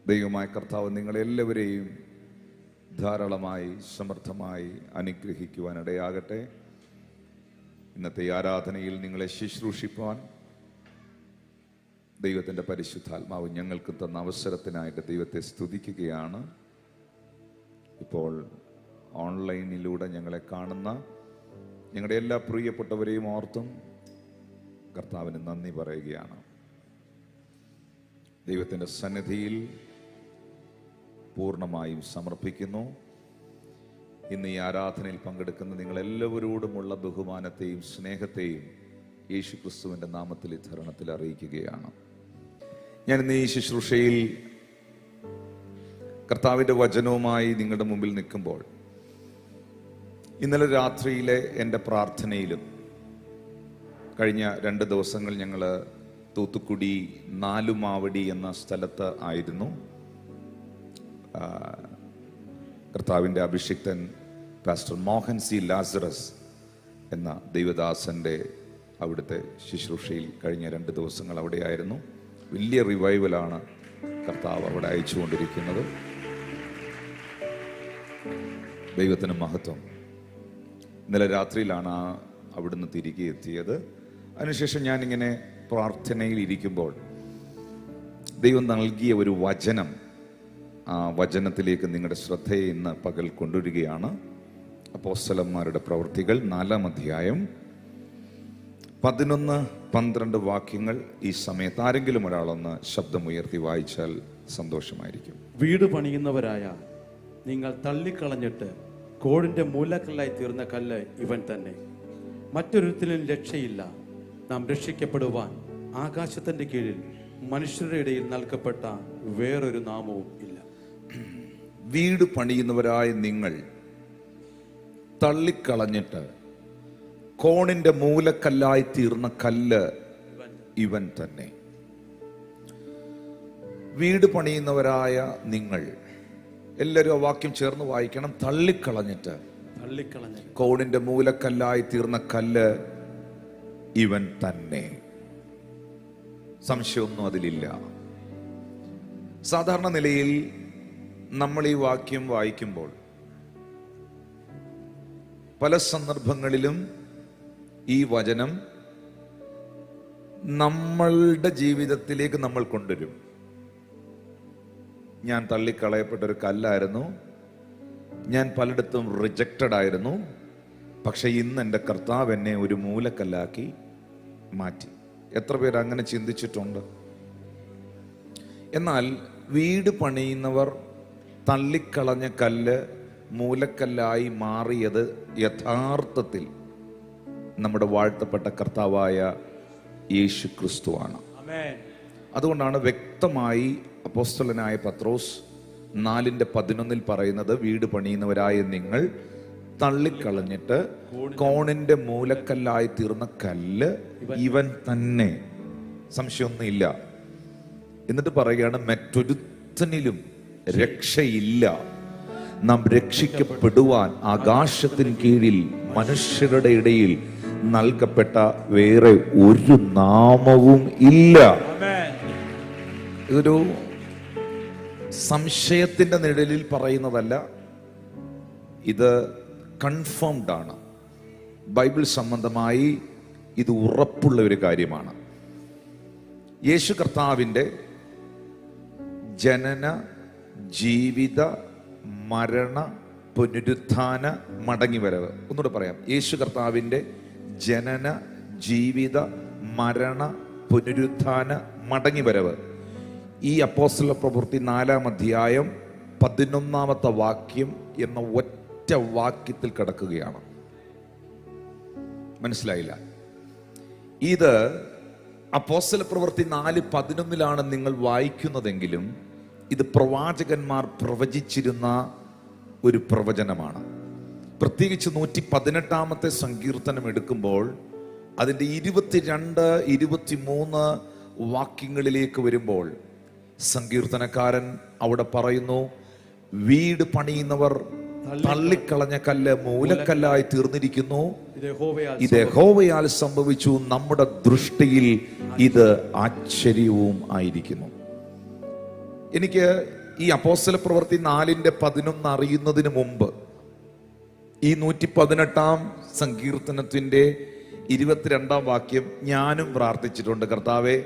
ദൈവമായ കർത്താവ് നിങ്ങളെല്ലാവരെയും ധാരാളമായി സമൃദ്ധമായി അനുഗ്രഹിക്കുവാനിടയാകട്ടെ. ഇന്നത്തെ ആരാധനയിൽ നിങ്ങളെ ശുശ്രൂഷിപ്പാൻ ദൈവത്തിൻ്റെ പരിശുദ്ധാത്മാവ് ഞങ്ങൾക്ക് തന്ന അവസരത്തിനായിട്ട് ദൈവത്തെ സ്തുതിക്കുകയാണ്. ഇപ്പോൾ ഓൺലൈനിലൂടെ ഞങ്ങളെ കാണുന്ന ഞങ്ങളുടെ എല്ലാ പ്രിയപ്പെട്ടവരെയും ഓർത്തും കർത്താവിന് നന്ദി പറയുകയാണ്. ദൈവത്തിൻ്റെ സന്നിധിയിൽ പൂർണ്ണമായും സമർപ്പിക്കുന്നു. ഇന്ന് ഈ ആരാധനയിൽ പങ്കെടുക്കുന്ന നിങ്ങളെല്ലാവരോടുമുള്ള ബഹുമാനത്തെയും സ്നേഹത്തെയും യേശു ക്രിസ്തുവിൻ്റെ നാമത്തിൽ ഈ തരുണത്തിൽ അറിയിക്കുകയാണ്. ഞാൻ ഇന്ന് ഈ ശുശ്രൂഷയിൽ കർത്താവിൻ്റെ വചനവുമായി നിങ്ങളുടെ മുമ്പിൽ നിൽക്കുമ്പോൾ ഇന്നലെ രാത്രിയിലെ എൻ്റെ പ്രാർത്ഥനയിലും കഴിഞ്ഞ 2 ദിവസങ്ങൾ ഞങ്ങൾ തൂത്തുക്കുടി നാലുമാവടി എന്ന സ്ഥലത്ത് ആയിരുന്നു. കർത്താവിൻ്റെ അഭിഷിക്തൻ പാസ്റ്റർ മോഹൻ സി ലാസറസ് എന്ന ദൈവദാസൻ്റെ അവിടുത്തെ ശുശ്രൂഷയിൽ കഴിഞ്ഞ 2 ദിവസങ്ങൾ അവിടെയായിരുന്നു. വലിയ റിവൈവലാണ് കർത്താവ് അവിടെ അയച്ചുകൊണ്ടിരിക്കുന്നത്. ദൈവത്തിന് മഹത്വം. ഇന്നലെ രാത്രിയിലാണ് അവിടുന്ന് തിരികെ എത്തിയത്. അതിനുശേഷം ഞാനിങ്ങനെ പ്രാർത്ഥനയിൽ ഇരിക്കുമ്പോൾ ദൈവം നൽകിയ ഒരു വചനം, ആ വചനത്തിലേക്ക് നിങ്ങളുടെ ശ്രദ്ധയെ ഇന്ന് പകൽ കൊണ്ടുവരികയാണ്. അപ്പോസ്തലന്മാരുടെ പ്രവൃത്തികൾ 4-ാം അധ്യായം 11-12 വാക്യങ്ങൾ. ഈ സമയത്ത് ആരെങ്കിലും ഒരാളൊന്ന് ശബ്ദമുയർത്തി വായിച്ചാൽ സന്തോഷമായിരിക്കും. വീട് പണിയുന്നവരായ നിങ്ങൾ തള്ളിക്കളഞ്ഞിട്ട് കോടിന്റെ മൂലക്കല്ലായി തീർന്ന കല്ല് ഇവൻ തന്നെ. മറ്റൊരുത്തിലും രക്ഷയില്ല. നാം രക്ഷിക്കപ്പെടുവാൻ ആകാശത്തിന്റെ കീഴിൽ മനുഷ്യരുടെ ഇടയിൽ നൽകപ്പെട്ട വേറൊരു നാമവും ഇല്ല. വീട് പണിയുന്നവരായ നിങ്ങൾ തള്ളിക്കളഞ്ഞിട്ട് കോണിന്റെ മൂലക്കല്ലായി തീർന്ന കല്ല് ഇവൻ തന്നെ. വീട് പണിയുന്നവരായ നിങ്ങൾ, എല്ലാവരും ആ വാക്യം ചേർന്ന് വായിക്കണം. തള്ളിക്കളഞ്ഞിട്ട് കോണിന്റെ മൂലക്കല്ലായി തീർന്ന കല്ല് ഇവൻ തന്നെ. സംശയമൊന്നും അതിലില്ല. സാധാരണ നിലയിൽ നമ്മൾ ഈ വാക്യം വായിക്കുമ്പോൾ പല സന്ദർഭങ്ങളിലും ഈ വചനം നമ്മളുടെ ജീവിതത്തിലേക്ക് നമ്മൾ കൊണ്ടുവരും. ഞാൻ തള്ളിക്കളയപ്പെട്ട ഒരു കല്ലായിരുന്നു, ഞാൻ പലയിടത്തും റിജക്റ്റഡ് ആയിരുന്നു, പക്ഷെ ഇന്ന് എൻ്റെ കർത്താവ് എന്നെ ഒരു മൂലക്കല്ലാക്കി മാറ്റി. എത്ര പേര് അങ്ങനെ ചിന്തിച്ചിട്ടുണ്ട്? എന്നാൽ വീട് പണിയുന്നവർ തള്ളിക്കളഞ്ഞ കല്ല് മൂലക്കല്ലായി മാറിയത് യഥാർത്ഥത്തിൽ നമ്മുടെ വാഴ്ത്തപ്പെട്ട കർത്താവായ യേശു ക്രിസ്തുവാണ്. അതുകൊണ്ടാണ് വ്യക്തമായി അപ്പോസ്തലനായ പത്രോസ് 4:11 പറയുന്നത്, വീട് പണിയുന്നവരായ നിങ്ങൾ തള്ളിക്കളഞ്ഞിട്ട് കോണിന്റെ മൂലക്കല്ലായി തീർന്ന കല്ല് ഇവൻ തന്നെ. സംശയമൊന്നുമില്ല. എന്നിട്ട് പറയുകയാണ്, മറ്റൊരുത്തനിലും രക്ഷയില്ല. നാം രക്ഷിക്കപ്പെടുവാൻ ആകാശത്തിന് കീഴിൽ മനുഷ്യരുടെ ഇടയിൽ നൽകപ്പെട്ട വേറെ ഒരു നാമവും ഇല്ല. ഇതൊരു സംശയത്തിന്റെ നിഴലിൽ പറയുന്നതല്ല, ഇത് കൺഫേംഡ് ആണ്. ബൈബിൾ സംബന്ധമായി ഇത് ഉറപ്പുള്ള ഒരു കാര്യമാണ്. യേശു കർത്താവിൻ്റെ ജനന, ജീവിത, മരണ, പുനരുത്ഥാന, മടങ്ങിവരവ്. ഒന്നുകൂടെ പറയാം. യേശു കർത്താവിൻ്റെ ജനന, ജീവിത, മരണ, പുനരുത്ഥാന, മടങ്ങിവരവ് ഈ അപ്പോസ്തല പ്രവൃത്തി 4-ാം അധ്യായം 11-ാമത്തെ വാക്യം എന്ന ഒറ്റ വാക്യത്തിൽ കിടക്കുകയാണ്. മനസ്സിലായില്ല? ഇത് അപ്പോസ്തല പ്രവൃത്തി 4:11 നിങ്ങൾ വായിക്കുന്നതെങ്കിലും ഇത് പ്രവാചകന്മാർ പ്രവചിച്ചിരുന്ന ഒരു പ്രവചനമാണ്. പ്രത്യേകിച്ച് 118-ാമത്തെ സങ്കീർത്തനം എടുക്കുമ്പോൾ അതിൻ്റെ 22, 23 വാക്യങ്ങളിലേക്ക് വരുമ്പോൾ സങ്കീർത്തനക്കാരൻ അവിടെ പറയുന്നു, വീട് പണിയുന്നവർ തള്ളിക്കളഞ്ഞ കല്ല് മൂലക്കല്ലായി തീർന്നിരിക്കുന്നു. ഇത് യഹോവയാൽ സംഭവിച്ചു, നമ്മുടെ ദൃഷ്ടിയിൽ ഇത് ആശ്ചര്യവും ആയിരിക്കുന്നു. എനിക്ക് ഈ അപ്പോസ്തല പ്രവൃത്തി 4:11 അറിയുന്നതിന് മുമ്പ് ഈ 118 സങ്കീർത്തനത്തിന്റെ 22 വാക്യം ഞാനും പ്രാർത്ഥിച്ചിട്ടുണ്ട്. കർത്താവേ,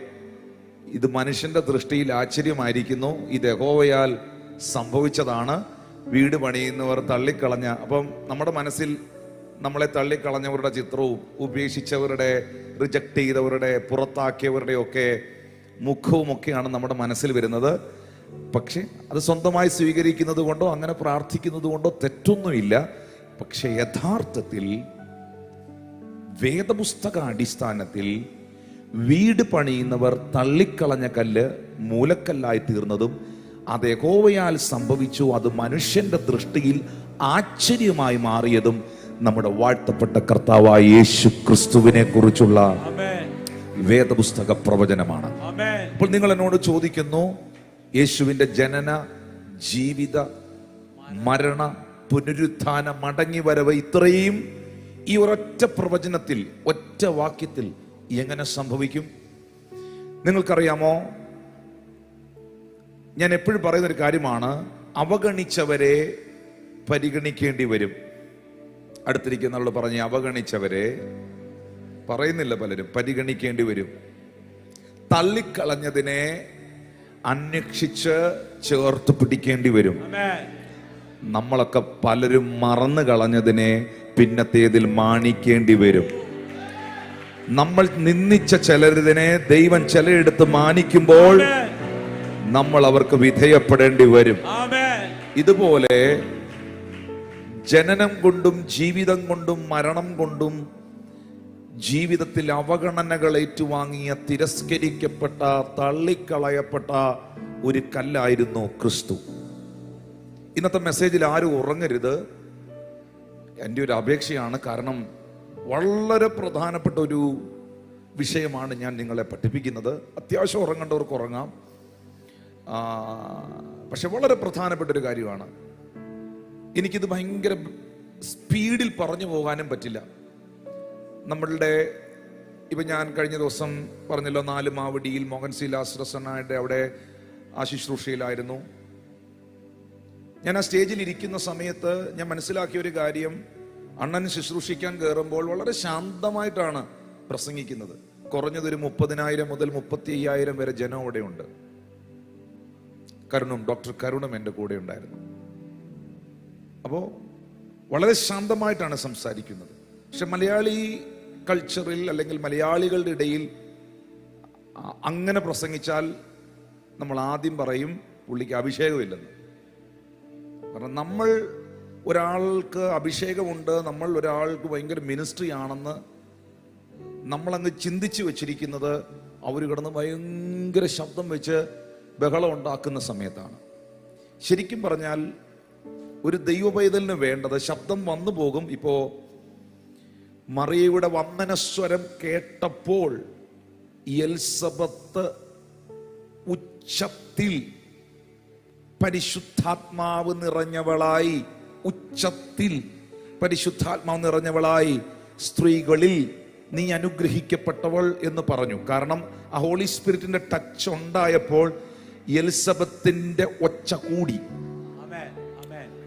ഇത് മനുഷ്യന്റെ ദൃഷ്ടിയിൽ ആശ്ചര്യമായിരിക്കുന്നു, ഇത് യഹോവയാൽ സംഭവിച്ചതാണ്. വീട് പണിയുന്നവർ തള്ളിക്കളഞ്ഞ, അപ്പം നമ്മുടെ മനസ്സിൽ നമ്മളെ തള്ളിക്കളഞ്ഞവരുടെ ചിത്രവും ഉപേക്ഷിച്ചവരുടെ, റിജക്ട് ചെയ്തവരുടെ, പുറത്താക്കിയവരുടെ ഒക്കെ മുഖവുമൊക്കെയാണ് നമ്മുടെ മനസ്സിൽ വരുന്നത്. പക്ഷെ അത് സ്വന്തമായി സ്വീകരിക്കുന്നത് കൊണ്ടോ അങ്ങനെ പ്രാർത്ഥിക്കുന്നത് കൊണ്ടോ തെറ്റൊന്നുമില്ല. പക്ഷെ യഥാർത്ഥത്തിൽ വേദപുസ്തക അടിസ്ഥാനത്തിൽ വീട് പണിയുന്നവർ തള്ളിക്കളഞ്ഞ കല്ല് മൂലക്കല്ലായി തീർന്നതും അത് യഹോവയാൽ സംഭവിച്ചു, അത് മനുഷ്യന്റെ ദൃഷ്ടിയിൽ ആശ്ചര്യമായി മാറിയതും നമ്മുടെ വാഴ്ത്തപ്പെട്ട കർത്താവായ യേശു ക്രിസ്തുവിനെ കുറിച്ചുള്ള വേദപുസ്തക പ്രവചനമാണ്. അപ്പോൾ നിങ്ങൾ എന്നോട് ചോദിക്കുന്നു, യേശുവിന്റെ ജനന, ജീവിത, മരണ, പുനരുത്ഥാന, മടങ്ങി വരവ്, ഇത്രയും ഈ ഒരൊറ്റ പ്രവചനത്തിൽ, ഒറ്റ വാക്യത്തിൽ എങ്ങനെ സംഭവിക്കും? നിങ്ങൾക്കറിയാമോ, ഞാൻ എപ്പോഴും പറയുന്നൊരു കാര്യമാണ്, അവഗണിച്ചവരെ പരിഗണിക്കേണ്ടി വരും. അടുത്തിരിക്കുന്നവരോട് പറഞ്ഞ്, അവഗണിച്ചവരെ, പറയുന്നില്ല പലരും, പരിഗണിക്കേണ്ടി വരും. തള്ളിക്കളഞ്ഞതിനെ അന്വേഷിച്ച് ചേർത്ത് പിടിക്കേണ്ടി വരും. നമ്മളൊക്കെ പലരും മറന്നു കളഞ്ഞതിനെ പിന്നത്തേതിൽ മാനിക്കേണ്ടി വരും. നമ്മൾ നിന്ദിച്ച ചിലരിതിനെ ദൈവം ചിലരെടുത്ത് മാനിക്കുമ്പോൾ നമ്മൾ അവർക്ക് വിധേയപ്പെടേണ്ടി വരും. ഇതുപോലെ ജനനം കൊണ്ടും ജീവിതം കൊണ്ടും മരണം കൊണ്ടും ജീവിതത്തിൽ അവഗണനകൾ ഏറ്റുവാങ്ങിയ, തിരസ്കരിക്കപ്പെട്ട, തള്ളിക്കളയപ്പെട്ട ഒരു കല്ലായിരുന്നു ക്രിസ്തു. ഇന്നത്തെ മെസ്സേജിൽ ആരും ഉറങ്ങരുത്, എൻ്റെ ഒരു അപേക്ഷയാണ്. കാരണം വളരെ പ്രധാനപ്പെട്ട ഒരു വിഷയമാണ് ഞാൻ നിങ്ങളെ പഠിപ്പിക്കുന്നത്. അത്യാവശ്യം ഉറങ്ങേണ്ടവർക്ക് ഉറങ്ങാം, പക്ഷെ വളരെ പ്രധാനപ്പെട്ട ഒരു കാര്യമാണ്. എനിക്കിത് ഭയങ്കര സ്പീഡിൽ പറഞ്ഞു പോകാനും പറ്റില്ല. നമ്മളുടെ ഇപ്പം ഞാൻ കഴിഞ്ഞ ദിവസം പറഞ്ഞല്ലോ, 4 മാവടിയിൽ മോഹൻ സി ലാസ്രസനായിട്ട് അവിടെ ആ ശുശ്രൂഷയിലായിരുന്നു. ഞാൻ ആ സ്റ്റേജിൽ ഇരിക്കുന്ന സമയത്ത് ഞാൻ മനസ്സിലാക്കിയ ഒരു കാര്യം, അണ്ണൻ ശുശ്രൂഷിക്കാൻ കയറുമ്പോൾ വളരെ ശാന്തമായിട്ടാണ് പ്രസംഗിക്കുന്നത്. കുറഞ്ഞതൊരു 30,000 മുതൽ 35,000 വരെ ജനം അവിടെ ഉണ്ട്. ഡോക്ടർ കരുണും എൻ്റെ കൂടെ ഉണ്ടായിരുന്നു. അപ്പോൾ വളരെ ശാന്തമായിട്ടാണ് സംസാരിക്കുന്നത്. പക്ഷെ മലയാളി കൾച്ചറിൽ അല്ലെങ്കിൽ മലയാളികളുടെ ഇടയിൽ അങ്ങനെ പ്രസംഗിച്ചാൽ നമ്മൾ ആദ്യം പറയും പുള്ളിക്ക് അഭിഷേകമില്ലെന്ന്. കാരണം നമ്മൾ ഒരാൾക്ക് അഭിഷേകമുണ്ട്, നമ്മൾ ഒരാൾക്ക് ഭയങ്കര മിനിസ്ട്രി ആണെന്ന് നമ്മളങ്ങ് ചിന്തിച്ചു വെച്ചിരിക്കുന്നത് അവർ കിടന്ന് ഭയങ്കര ശബ്ദം വെച്ച് ബഹളം ഉണ്ടാക്കുന്ന സമയത്താണ്. ശരിക്കും പറഞ്ഞാൽ ഒരു ദൈവ പൈതലിന് വേണ്ടത്, ശബ്ദം വന്നു പോകും. ഇപ്പോ മറിയയുടെ വന്ദനസ്വരം കേട്ടപ്പോൾ എലിസബത്ത് ഉച്ചത്തിൽ പരിശുദ്ധാത്മാവ് നിറഞ്ഞവളായി, ഉച്ചത്തിൽ പരിശുദ്ധാത്മാവ് നിറഞ്ഞവളായി, സ്ത്രീകളിൽ നീ അനുഗ്രഹിക്കപ്പെട്ടവൾ എന്ന് പറഞ്ഞു. കാരണം ആ ഹോളി സ്പിരിറ്റിന്റെ ടച്ച് ഉണ്ടായപ്പോൾ എലിസബത്തിന്റെ ഒച്ച കൂടി.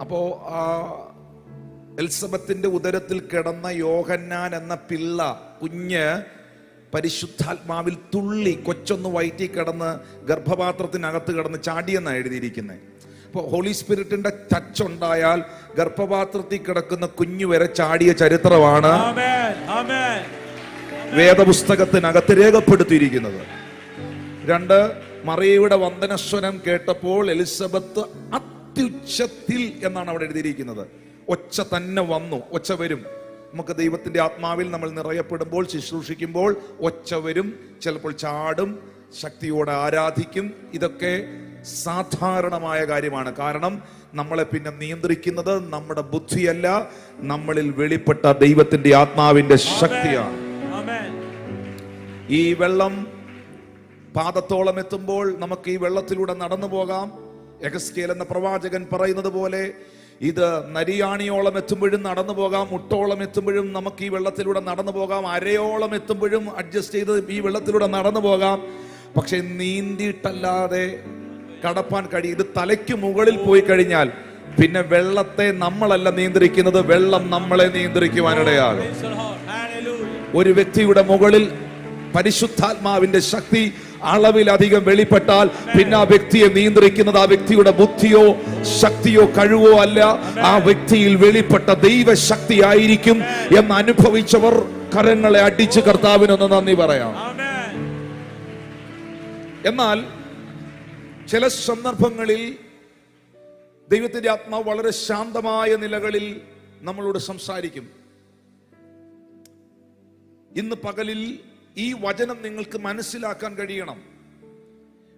അപ്പോ എലിസബത്തിന്റെ ഉദരത്തിൽ കിടന്ന യോഹന്നാൻ എന്ന പിള്ള കുഞ്ഞ് പരിശുദ്ധാത്മാവിൽ തുള്ളി, കൊച്ചൊന്ന് വയറ്റി കിടന്ന് ഗർഭപാത്രത്തിനകത്ത് കിടന്ന് ചാടിയെന്നാണ് എഴുതിയിരിക്കുന്നത്. അപ്പോൾ ഹോളി സ്പിരിറ്റിന്റെ ടച്ച് ഉണ്ടായാൽ ഗർഭപാത്രത്തിൽ കിടക്കുന്ന കുഞ്ഞു വരെ ചാടിയ ചരിത്രമാണ് വേദപുസ്തകത്തിനകത്ത് രേഖപ്പെടുത്തിയിരിക്കുന്നത്. 2, മറിയയുടെ വന്ദനസ്വരം കേട്ടപ്പോൾ എലിസബത്ത് അത്യുച്ചത്തിൽ എന്നാണ് അവിടെ എഴുതിയിരിക്കുന്നത്. ഒച്ച തന്നെ വന്നു, ഒച്ച വരും. നമുക്ക് ദൈവത്തിന്റെ ആത്മാവിൽ നമ്മൾ നിറയപ്പെടുമ്പോൾ, ശുശ്രൂഷിക്കുമ്പോൾ ഒച്ച വരും, ചിലപ്പോൾ ചാടും, ശക്തിയോടെ ആരാധിക്കും. ഇതൊക്കെ സാധാരണമായ കാര്യമാണ്. കാരണം നമ്മളെ പിന്നെ നിയന്ത്രിക്കുന്നത് നമ്മുടെ ബുദ്ധിയല്ല, നമ്മളിൽ വെളിപ്പെട്ട ദൈവത്തിന്റെ ആത്മാവിന്റെ ശക്തിയാണ്. ഈ വെള്ളം പാദത്തോളം എത്തുമ്പോൾ നമുക്ക് ഈ വെള്ളത്തിലൂടെ നടന്നു പോകാം. യെഹെസ്കേൽ എന്ന പ്രവാചകൻ പറയുന്നത് പോലെ ഇത് നരിയാണിയോളം എത്തുമ്പോഴും നടന്നു പോകാം, മുട്ടോളം എത്തുമ്പോഴും നമുക്ക് ഈ വെള്ളത്തിലൂടെ നടന്നു പോകാം, അരയോളം എത്തുമ്പോഴും അഡ്ജസ്റ്റ് ചെയ്ത് ഈ വെള്ളത്തിലൂടെ നടന്നു പോകാം. പക്ഷെ നീന്തിയിട്ടല്ലാതെ കടപ്പാൻ കഴിയും. ഇത് തലയ്ക്ക് മുകളിൽ പോയി കഴിഞ്ഞാൽ പിന്നെ വെള്ളത്തെ നമ്മളല്ല നിയന്ത്രിക്കുന്നത്, വെള്ളം നമ്മളെ നിയന്ത്രിക്കുവാനിടയാകും. ഒരു വ്യക്തിയുടെ മുകളിൽ പരിശുദ്ധാത്മാവിന്റെ ശക്തി അളവിലധികം വെളിപ്പെട്ടാൽ പിന്നെ ആ വ്യക്തിയെ നിയന്ത്രിക്കുന്നത് ആ വ്യക്തിയുടെ ബുദ്ധിയോ ശക്തിയോ കഴിവോ അല്ല, ആ വ്യക്തിയിൽ വെളിപ്പെട്ട ദൈവശക്തി ആയിരിക്കും എന്ന് അനുഭവിച്ചവർ കരങ്ങളെ അടിച്ച് കർത്താവിനൊന്ന് നന്ദി പറയാം. എന്നാൽ ചില സന്ദർഭങ്ങളിൽ ദൈവത്തിന്റെ ആത്മാവ് വളരെ ശാന്തമായ നിലകളിൽ നമ്മളോട് സംസാരിക്കും. ഇന്ന് പകലിൽ ഈ വചനം നിങ്ങൾക്ക് മനസ്സിലാക്കാൻ കഴിയണം.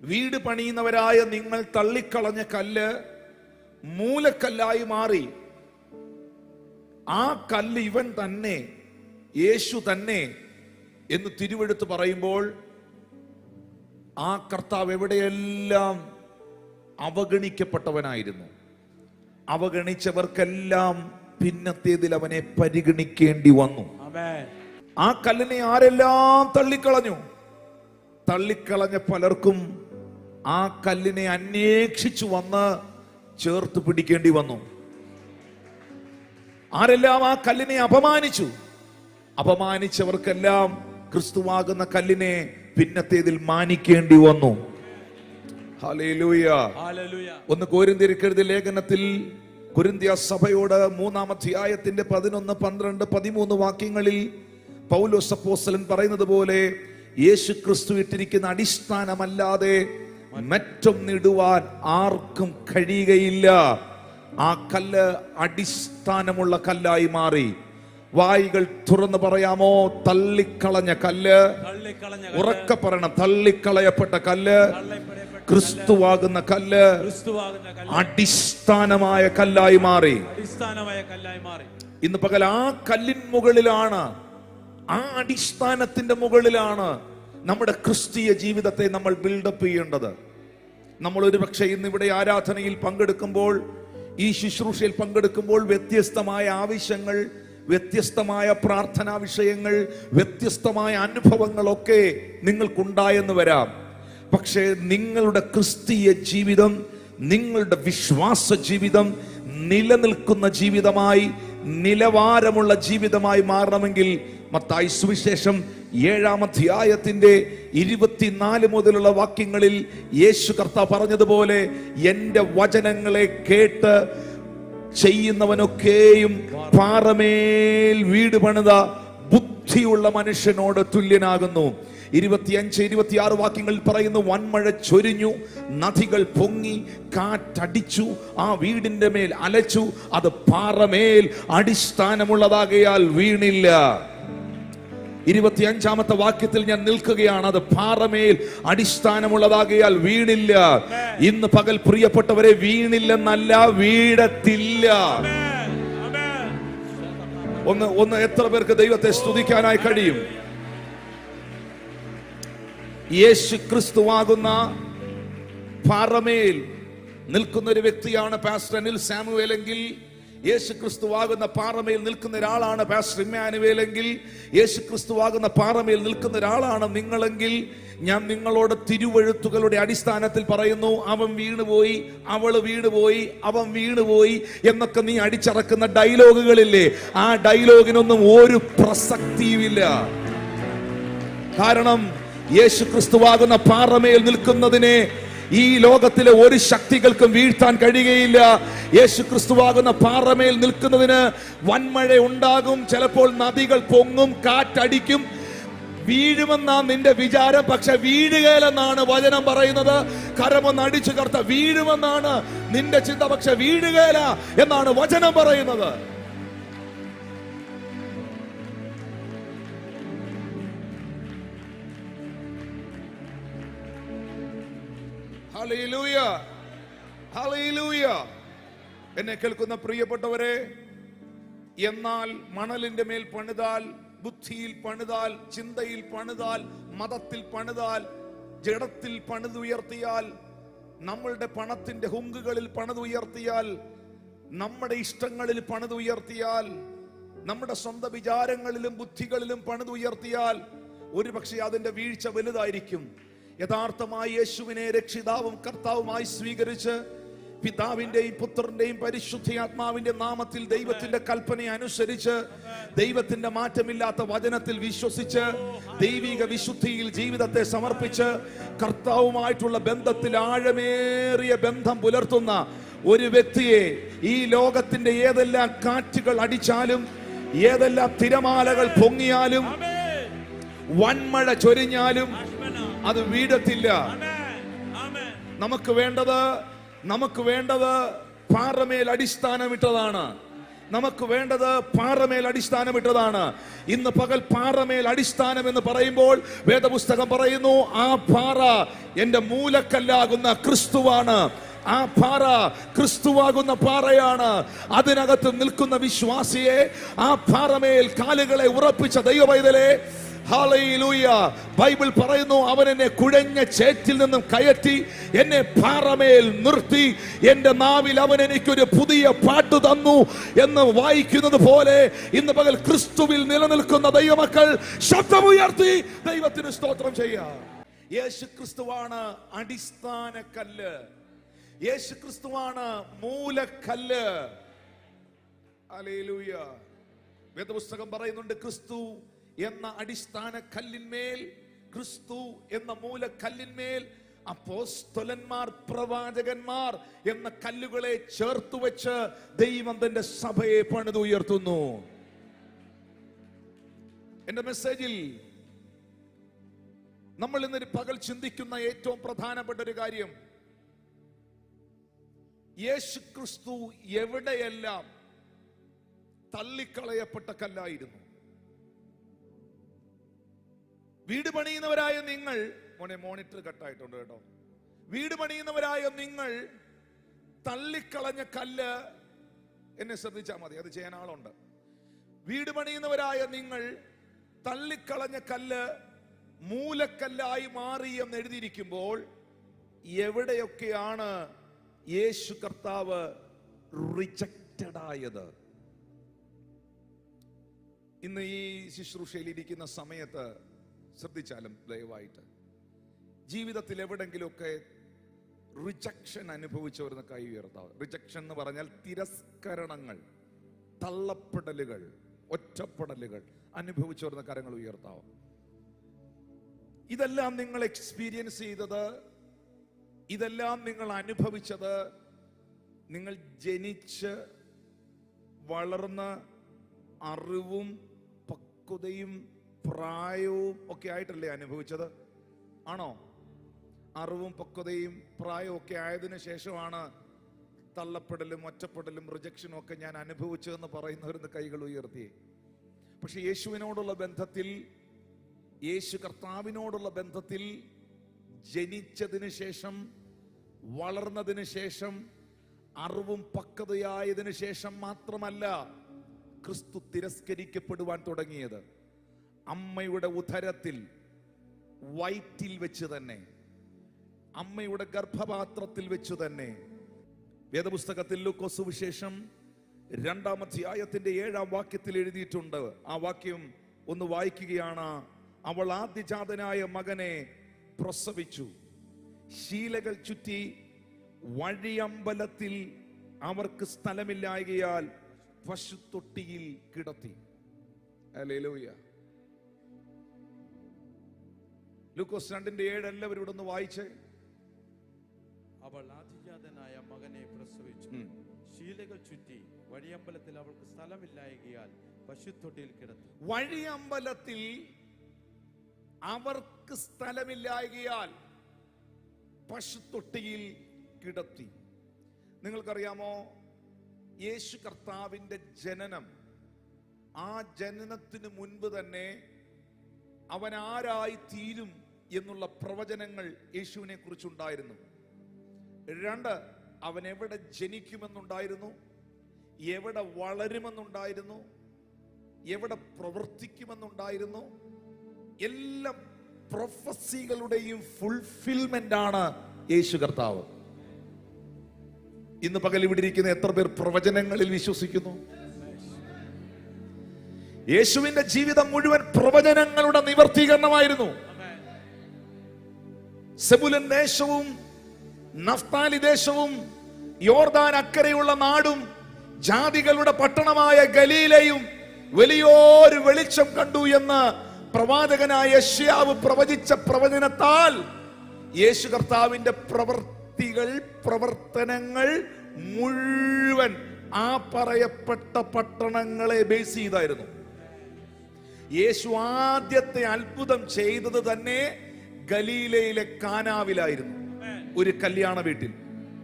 വീട് പണിയുന്നവരായ നിങ്ങൾ തള്ളിക്കളഞ്ഞ കല്ല് മൂലക്കല്ലായി മാറി. ആ കല്ല് ഇവൻ തന്നെ, യേശു തന്നെ എന്ന് തിരുവെടുത്ത് പറയുമ്പോൾ ആ കർത്താവ് എവിടെയെല്ലാം അവഗണിക്കപ്പെട്ടവനായിരുന്നു, അവഗണിച്ചവർക്കെല്ലാം പിന്നത്തേതിൽ അവനെ പരിഗണിക്കേണ്ടി വന്നു. ആ കല്ലിനെ ആരെല്ലാം തള്ളിക്കളഞ്ഞു. തള്ളിക്കളഞ്ഞ പലർക്കും ആ കല്ലിനെ അന്വേഷിച്ചു വന്ന് ചേർത്ത് പിടിക്കേണ്ടി വന്നു. ആരെല്ലാം ആ കല്ലിനെ അപമാനിച്ചു, അപമാനിച്ചവർക്കെല്ലാം ക്രിസ്തുവാകുന്ന കല്ലിനെ പിന്നത്തേതിൽ മാനിക്കേണ്ടി വന്നു. ഹല്ലേലൂയ. ഒന്ന് കൊരിന്ത്യർക്കെഴുതിയ ലേഖനത്തിൽ കൊരിന്ത്യ സഭയോട് 3-ാം അധ്യായത്തിന്റെ 11, 12, 13 വാക്യങ്ങളിൽ പൗലോസ് അപ്പോസ്തലൻ പറയുന്നത് പോലെ യേശു ക്രിസ്തു ഇട്ടിരിക്കുന്ന അടിസ്ഥാനമല്ലാതെ മറ്റൊന്നിടുവാൻ ആർക്കും കഴിയുകയില്ല. ആ കല്ല് അടിസ്ഥാനമുള്ള കല്ലായി മാറി. വായികൾ തുറന്ന് പറയാമോ? തള്ളിക്കളഞ്ഞ കല്ല്. ഉറക്കെ പറയണം, തള്ളിക്കളയപ്പെട്ട കല്ല്, ക്രിസ്തുവാകുന്ന കല്ല് അടിസ്ഥാനമായ കല്ലായി മാറി. ഇന്ന് പകൽ ആ കല്ലിൻ മുകളിലാണ്, ആ അടിസ്ഥാനത്തിന്റെ മുകളിലാണ് നമ്മുടെ ക്രിസ്തീയ ജീവിതത്തെ നമ്മൾ ബിൽഡപ്പ് ചെയ്യേണ്ടത്. നമ്മൾ ഒരുപക്ഷെ ഇന്ന് ഇവിടെ ആരാധനയിൽ പങ്കെടുക്കുമ്പോൾ, ഈ ശുശ്രൂഷയിൽ പങ്കെടുക്കുമ്പോൾ വ്യത്യസ്തമായ ആവശ്യങ്ങൾ, വ്യത്യസ്തമായ പ്രാർത്ഥനാ വിഷയങ്ങൾ, വ്യത്യസ്തമായ അനുഭവങ്ങളൊക്കെ നിങ്ങൾക്കുണ്ടായെന്ന് വരാം. പക്ഷേ നിങ്ങളുടെ ക്രിസ്തീയ ജീവിതം, നിങ്ങളുടെ വിശ്വാസ ജീവിതം നിലനിൽക്കുന്ന ജീവിതമായി, നിലവാരമുള്ള ജീവിതമായി മാറണമെങ്കിൽ മത്തായി സുവിശേഷം 7-ാം അധ്യായത്തിന്റെ 24 മുതലുള്ള വാക്യങ്ങളിൽ യേശു കർത്താവ് പറഞ്ഞതുപോലെ, എന്റെ വചനങ്ങളെ കേട്ട് ചെയ്യുന്നവനൊക്കെയും പാറമേൽ വീട് പണിത ബുദ്ധിയുള്ള മനുഷ്യനോട് തുല്യനാകുന്നു. 25-26 വാക്യങ്ങളിൽ പറയുന്നു, വൻമഴ ചൊരിഞ്ഞു, നദികൾ പൊങ്ങി, കാറ്റടിച്ചു, ആ വീടിന്റെ മേൽ അലച്ചു, അത് പാറമേൽ അടിസ്ഥാനമുള്ളതാകയാൽ വീണില്ല. 25-ാമത്തെ വാക്യത്തിൽ ഞാൻ നിൽക്കുകയാണ്, അത് പാറമേൽ അടിസ്ഥാനമുള്ളതാകയാൽ വീണില്ല. ഇന്ന് പകൽ പ്രിയപ്പെട്ടവരെ, വീണില്ലെന്നല്ല, വീഴത്തില്ല. ഒന്ന് എത്ര പേർക്ക് ദൈവത്തെ സ്തുതിക്കാനായി കഴിയും? യേശു ക്രിസ്തുവാകുന്ന പാറമേൽ നിൽക്കുന്ന ഒരു വ്യക്തിയാണ് പാസ്റ്റർ അനിൽ സാമുവേൽ എങ്കിൽ, യേശു ക്രിസ്തുവാകുന്ന പാറമേൽ നിൽക്കുന്ന ഒരാളാണ് പാസ്റ്റർ ഇമ്മാനുവേൽ എങ്കിൽ, യേശു ക്രിസ്തുവാകുന്ന പാറമേൽ നിൽക്കുന്ന ഒരാളാണ് നിങ്ങളെങ്കിൽ, ഞാൻ നിങ്ങളോട് തിരുവെഴുത്തുകളുടെ അടിസ്ഥാനത്തിൽ പറയുന്നു, അവൻ വീണുപോയി, അവള് വീണുപോയി, അവൻ വീണുപോയി എന്നൊക്കെ നീ അടിച്ചറക്കുന്ന ഡയലോഗുകളില്ലേ, ആ ഡയലോഗിനൊന്നും ഒരു പ്രസക്തിയുമില്ല. കാരണം യേശു ക്രിസ്തുവാകുന്ന പാറമേൽ നിൽക്കുന്നതിനെ ഈ ലോകത്തിലെ ഒരു ശക്തികൾക്കും വീഴ്ത്താൻ കഴിയുകയില്ല. യേശു ക്രിസ്തുവാകുന്ന പാറമേൽ നിൽക്കുന്നതിന് വൻമഴ ഉണ്ടാകും, ചിലപ്പോൾ നദികൾ പൊങ്ങും, കാറ്റടിക്കും, വീഴുമെന്നാ നിന്റെ വിചാരം, പക്ഷെ വീഴുകയില്ലെന്നാണ് വചനം പറയുന്നത്. കരമൊന്ന് അടിച്ചു കർത്ത, വീഴുമെന്നാണ് നിന്റെ ചിന്ത, പക്ഷെ വീഴുകയില്ല എന്നാണ് വചനം പറയുന്നത്. Hallelujah, hallelujah. എന്നെ കേൾക്കുന്ന പ്രിയപ്പെട്ടവരെ, എന്നാൽ മണലിന്റെ മേൽ പണിതാൽ, ബുദ്ധിയിൽ പണിതാൽ, ചിന്തയിൽ പണിതാൽ, മതത്തിൽ പണിതാൽ, ജഡത്തിൽ പണിതുയർത്തിയാൽ, നമ്മളുടെ പണത്തിന്റെ ഹുങ്കുകളിൽ പണിതുയർത്തിയാൽ, നമ്മുടെ ഇഷ്ടങ്ങളിൽ പണിതുയർത്തിയാൽ, നമ്മുടെ സ്വന്തം വിചാരങ്ങളിലും ബുദ്ധികളിലും പണിതുയർത്തിയാൽ, ഒരുപക്ഷെ അതിന്റെ വീഴ്ച വലുതായിരിക്കും. യഥാർത്ഥമായി യേശുവിനെ രക്ഷിതാവും കർത്താവുമായി സ്വീകരിച്ച് പിതാവിന്റെയും പുത്രന്റെയും പരിശുദ്ധാത്മാവിന്റെ നാമത്തിൽ ദൈവത്തിന്റെ കൽപ്പന അനുസരിച്ച് ദൈവത്തിന്റെ മാറ്റമില്ലാത്ത വചനത്തിൽ വിശ്വസിച്ച് ദൈവിക വിശുദ്ധിയിൽ ജീവിതത്തെ സമർപ്പിച്ച് കർത്താവുമായിട്ടുള്ള ബന്ധത്തിൽ ആഴമേറിയ ബന്ധം പുലർത്തുന്ന ഒരു വ്യക്തിയെ ഈ ലോകത്തിന്റെ ഏതെല്ലാം കാറ്റുകൾ അടിച്ചാലും, ഏതെല്ലാം തിരമാലകൾ പൊങ്ങിയാലും, വൻമഴ ചൊരിഞ്ഞാലും അത് വീഴത്തില്ല. നമുക്ക് വേണ്ടത് പാറമേൽ അടിസ്ഥാനമിട്ടതാണ്. ഇന്ന് പകൽ പാറമേൽ അടിസ്ഥാനം എന്ന് പറയുമ്പോൾ വേദപുസ്തകം പറയുന്നു, ആ പാറ എന്റെ മൂലക്കല്ലാകുന്ന ക്രിസ്തുവാണ്. ആ പാറ ക്രിസ്തുവാകുന്ന പാറയാണ്. അതിനകത്ത് നിൽക്കുന്ന വിശ്വാസിയെ, ആ പാറമേൽ കാലുകളെ ഉറപ്പിച്ച ദൈവപൈതലേ, ഹല്ലേലൂയ. ബൈബിൾ പറയുന്നു, അവൻ എന്നെ കുഴഞ്ഞ ചേറ്റിൽ നിന്നും കയറ്റി എന്നെ പാറമേൽ നിർത്തി, എന്റെ നാവിൽ അവൻ എനിക്കൊരു പുതിയ പാട്ട് തന്നു എന്ന് വായിക്കുന്നത് പോലെ ഇന്ന് പകൽ ക്രിസ്തുവിൽ നിലനിൽക്കുന്ന ദൈവമക്കൾ ശബ്ദമുയർത്തി ദൈവത്തിന് സ്തോത്രം ചെയ്യാം. യേശു ക്രിസ്തുവാണ് അടിസ്ഥാന കല്ല്. യേശു ക്രിസ്തുവാണ് മൂലക്കല്ല്. ഹല്ലേലൂയ. വേദപുസ്തകം പറയുന്നുണ്ട്, ക്രിസ്തു എന്ന അടിസ്ഥാന കല്ലിന്മേൽ, ക്രിസ്തു എന്ന മൂലക്കല്ലിന്മേൽ അപ്പോസ്തലന്മാർ, പ്രവാചകന്മാർ എന്ന കല്ലുകളെ ചേർത്ത് വെച്ച് ദൈവം തന്റെ സഭയെ പണിതുയർത്തുന്നു. എന്റെ മെസ്സേജിൽ നമ്മൾ ഇന്നൊരു പകൽ ചിന്തിക്കുന്ന ഏറ്റവും പ്രധാനപ്പെട്ട ഒരു കാര്യം, യേശു ക്രിസ്തു എവിടെയെല്ലാം തള്ളിക്കളയപ്പെട്ട കല്ലായിരുന്നു. വീട് പണിയുന്നവരായ നിങ്ങൾ, മോണിറ്റർ കട്ടായിട്ടുണ്ട് കേട്ടോ. വീട് പണിയുന്നവരായ നിങ്ങൾ തള്ളിക്കളഞ്ഞ കല്ല്, എന്നെ ശ്രദ്ധിച്ചാൽ മതി, അത് ചെയ്യാൻ ആളുണ്ട്. വീട് പണിയുന്നവരായ നിങ്ങൾ തള്ളിക്കളഞ്ഞ കല്ല് മൂലക്കല്ലായി മാറി എന്ന് എഴുതിയിരിക്കുമ്പോൾ എവിടെയൊക്കെയാണ് യേശു കർത്താവ് റിജക്റ്റഡ് ആയത്? ഇന്ന് ഈ ശുശ്രൂഷയിൽ ഇരിക്കുന്ന സമയത്ത് ശ്രദ്ധിച്ചാലും ദയവായിട്ട്, ജീവിതത്തിൽ എവിടെങ്കിലുമൊക്കെ റിജക്ഷൻ അനുഭവിച്ചവരെന്ന് കൈ ഉയർത്താവ്. റിജക്ഷൻ എന്ന് പറഞ്ഞാൽ തിരസ്കരണങ്ങൾ, തള്ളപ്പെടലുകൾ, ഒറ്റപ്പെടലുകൾ അനുഭവിച്ചവരെന്ന് കരങ്ങൾ ഉയർത്താവ്. ഇതെല്ലാം നിങ്ങൾ എക്സ്പീരിയൻസ് ചെയ്തത്, ഇതെല്ലാം നിങ്ങൾ അനുഭവിച്ചത്, നിങ്ങൾ ജനിച്ച് വളർന്ന് അറിവും പക്വതയും പ്രായവും ഒക്കെ ആയിട്ടല്ലേ അനുഭവിച്ചത്? ആണോ? അറിവും പക്വതയും പ്രായവും ഒക്കെ ആയതിനു ശേഷമാണ് തള്ളപ്പെടലും ഒറ്റപ്പെടലും റിജക്ഷനും ഒക്കെ ഞാൻ അനുഭവിച്ചതെന്ന് പറയുന്നവരെന്ന് കൈകൾ ഉയർത്തി. പക്ഷെ യേശുവിനോടുള്ള ബന്ധത്തിൽ, യേശു കർത്താവിനോടുള്ള ബന്ധത്തിൽ ജനിച്ചതിന് ശേഷം, വളർന്നതിന് ശേഷം, അറിവും പക്വതയായതിനു ശേഷം മാത്രമല്ല ക്രിസ്തു തിരസ്കരിക്കപ്പെടുവാൻ തുടങ്ങിയത്. അമ്മയുടെ ഉദരത്തിൽ, വയറ്റിൽ വെച്ച് തന്നെ, അമ്മയുടെ ഗർഭപാത്രത്തിൽ വെച്ച് തന്നെ. വേദപുസ്തകത്തിൽ ലൂക്കോസ് സുവിശേഷം 2-ാം അധ്യായത്തിന്റെ 7-ാം വാക്യത്തിൽ എഴുതിയിട്ടുണ്ട്. ആ വാക്യം ഒന്ന് വായിക്കുകയാണ്. അവൾ ആദ്യജാതനായ മകനെ പ്രസവിച്ചു, ശീലകൾ ചുറ്റി വഴിയമ്പലത്തിൽ അവർക്ക് സ്ഥലമില്ലായകയാൽ പശുത്തൊട്ടിയിൽ കിടത്തി. ഹല്ലേലൂയ. ലൂക്കോസ് 2:7 എല്ലാവരും ഇവിടെ ഒന്ന് വായിച്ചേ. അവൾ ആദിജാതനായ മകനെ പ്രസവിച്ചു, ശീലകൾ ചുറ്റി വഴിയമ്പലത്തിൽ അവൾക്ക് സ്ഥലമില്ലായകയാൽ പശുത്തൊട്ടിയിൽ കിടത്തി. വഴിയമ്പലത്തിൽ അവർക്ക് സ്ഥലമില്ലായകയാൽ പശുത്തൊട്ടിയിൽ കിടത്തി. നിങ്ങൾക്കറിയാമോ, യേശു കർത്താവിന്റെ ജനനം, ആ ജനനത്തിന് മുൻപ് തന്നെ അവൻ ആരായി തീരും എന്നുള്ള പ്രവചനങ്ങൾ യേശുവിനെ കുറിച്ചുണ്ടായിരുന്നു. 2, അവൻ എവിടെ ജനിക്കുമെന്നുണ്ടായിരുന്നു, എവിടെ വളരുമെന്നുണ്ടായിരുന്നു, എവിടെ പ്രവർത്തിക്കുമെന്നുണ്ടായിരുന്നു. എല്ലാ പ്രൊഫസികളുടെയും ഫുൾഫിൽമെന്റ് ആണ് യേശു കർത്താവ്. ഇന്ന് പകൽ ഇവിടെ ഇരിക്കുന്ന എത്ര പേർ പ്രവചനങ്ങളിൽ വിശ്വസിക്കുന്നു? യേശുവിന്റെ ജീവിതം മുഴുവൻ പ്രവചനങ്ങളുടെ നിവർത്തീകരണമായിരുന്നു. സെബുലൻ ദേശവും നഫ്താലി ദേശവും യോർദാൻ അക്കരെയുള്ള നാടും ജാതികളുടെ പട്ടണമായ ഗലീലയും വലിയൊരു വെളിച്ചം കണ്ടു എന്ന് പ്രവാചകനായ യെശയ്യാവ് പ്രവചിച്ച പ്രവചനത്താൽ യേശു കർത്താവിന്റെ പ്രവർത്തനങ്ങൾ മുഴുവൻ ആ പറയപ്പെട്ട പട്ടണങ്ങളെ ബേസ് ചെയ്തായിരുന്നു. യേശു ആദ്യത്തെ അത്ഭുതം ചെയ്തത് തന്നെ ഗലീലയിലെ കാനാവിലായിരുന്നു, ഒരു കല്യാണ വീട്ടിൽ.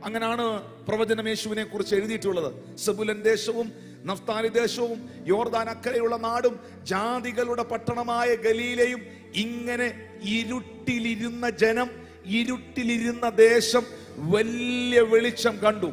അങ്ങനാണ് പ്രവചനം യേശുവിനെ കുറിച്ച് എഴുതിയിട്ടുള്ളത്. സെബുലൻ ദേശവും നഫ്താലി ദേശവും യോർദാൻ അക്കരെയുള്ള നാടും ജാതികളുടെ പട്ടണമായ ഗലീലയും. ഇങ്ങനെ ഇരുട്ടിലിരുന്ന ജനം, ഇരുട്ടിലിരുന്ന ദേശം വലിയ വെളിച്ചം കണ്ടു.